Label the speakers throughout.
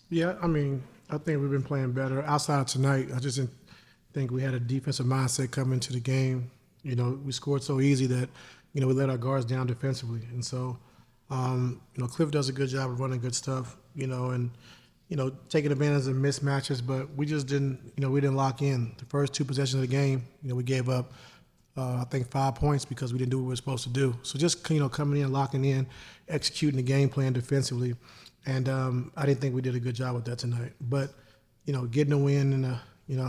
Speaker 1: Yeah, I mean, I think we've been playing better. Outside of tonight, I just didn't think we had a defensive mindset coming into the game. We scored so easy that, we let our guards down defensively. And so, Cliff does a good job of running good stuff, and, taking advantage of mismatches, but we just didn't, we didn't lock in. The first two possessions of the game, we gave up, I think, 5 points because we didn't do what we were supposed to do. So just, coming in, locking in, executing the game plan defensively. And I didn't think we did a good job with that tonight. But, getting a win and,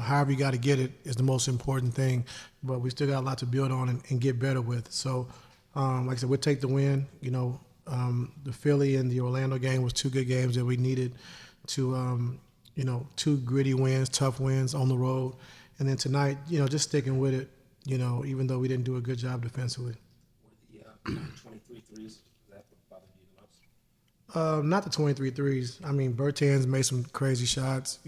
Speaker 1: however you got to get it is the most important thing. But we still got a lot to build on and get better with. So, like I said, we'll take the win. The Philly and the Orlando game was two good games that we needed to, two gritty wins, tough wins on the road. And then tonight, just sticking with it, even though we didn't do a good job defensively.
Speaker 2: Were the 23 threes, is that what bothered you the most?
Speaker 1: Not the 23 threes. I mean, Bertans made some crazy shots.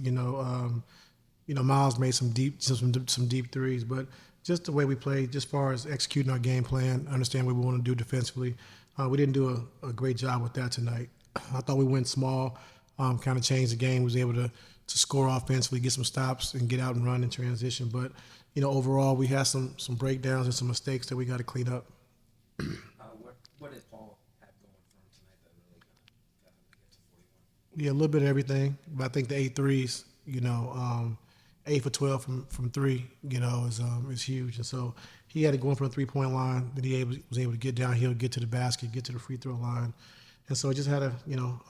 Speaker 1: Miles made some deep threes, but just the way we played, just as far as executing our game plan, understand what we want to do defensively, we didn't do a great job with that tonight. I thought we went small, kind of changed the game, was able to score offensively, get some stops, and get out and run in transition. But overall, we had some breakdowns and some mistakes that we got to clean up.
Speaker 2: What did Paul have going for him tonight that really got him to get to 41?
Speaker 1: Yeah, a little bit of everything, but I think the 8 threes, 8 for 12 from three, is huge. And so he had to go in from the 3-point line. Then he was able to get downhill, get to the basket, get to the free throw line. And so he just had a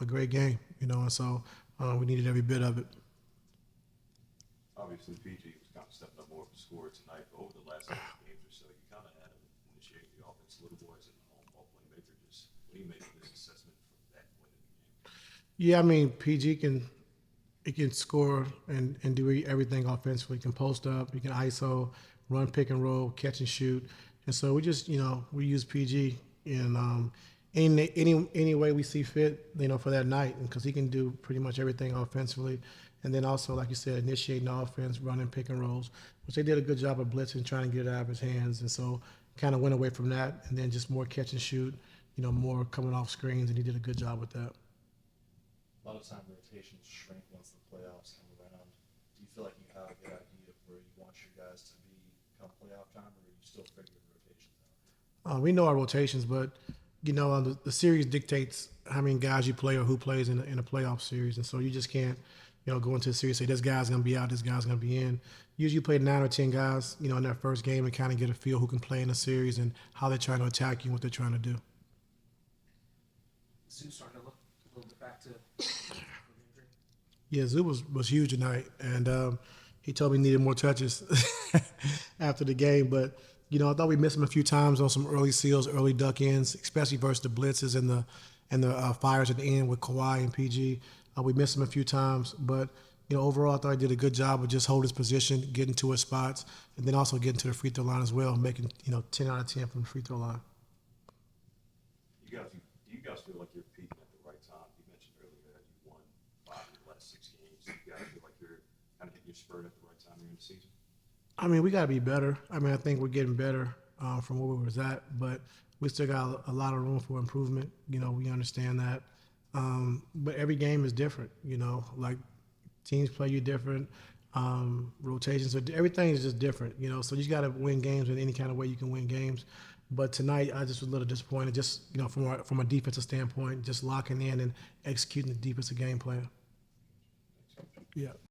Speaker 1: great game, and so we needed every bit of it.
Speaker 3: Obviously, PG was kind of stepping up more of a scorer tonight, but over the last couple of games or so, you kind of had him initiate the offense a little more as an on-ball playmaker. Just what do you make of this assessment from that point in the game?
Speaker 1: Yeah, I mean, he can score and do everything offensively. He can post up, he can ISO, run pick and roll, catch and shoot. And so we just, we use PG in any way we see fit, for that night, because he can do pretty much everything offensively. And then also, like you said, initiating the offense, running pick and rolls, which they did a good job of blitzing, trying to get it out of his hands. And so kind of went away from that, and then just more catch and shoot, more coming off screens, and he did a good job with that.
Speaker 4: A lot of time rotations shrink once the playoffs come around. Do you feel like you have a good idea of where you want your guys to be come playoff time, or are you still figuring rotations out?
Speaker 1: We know our rotations, but the series dictates how many guys you play or who plays in a playoff series, and so you just can't go into a series and say this guy's going to be out, this guy's going to be in. Usually you play 9 or 10 guys, in that first game and kind of get a feel who can play in the series and how they're trying to attack you and what they're trying to do.
Speaker 2: Zeus starting to look a little bit back to injury.
Speaker 1: Yeah, Zoo was huge tonight, and he told me he needed more touches after the game. But I thought we missed him a few times on some early seals, early duck ins, especially versus the blitzes and the fires at the end with Kawhi and PG. We missed him a few times, but overall, I thought he did a good job of just holding his position, getting to his spots, and then also getting to the free throw line as well, making 10 out of 10 from the free throw line.
Speaker 3: Do you guys feel like you're peaking at the right time? You mentioned earlier that you won 5 of the last 6 games. Do you guys feel like you're kind of hitting your spurt at the right time here in the season?
Speaker 1: I mean, we got to be better. I mean, I think we're getting better from where we was at, but we still got a lot of room for improvement. We understand that. But every game is different, like teams play you different, rotations, everything is just different, so you just got to win games in any kind of way you can win games. But tonight, I just was a little disappointed, just, from a defensive standpoint, just locking in and executing the defensive game plan. Yeah.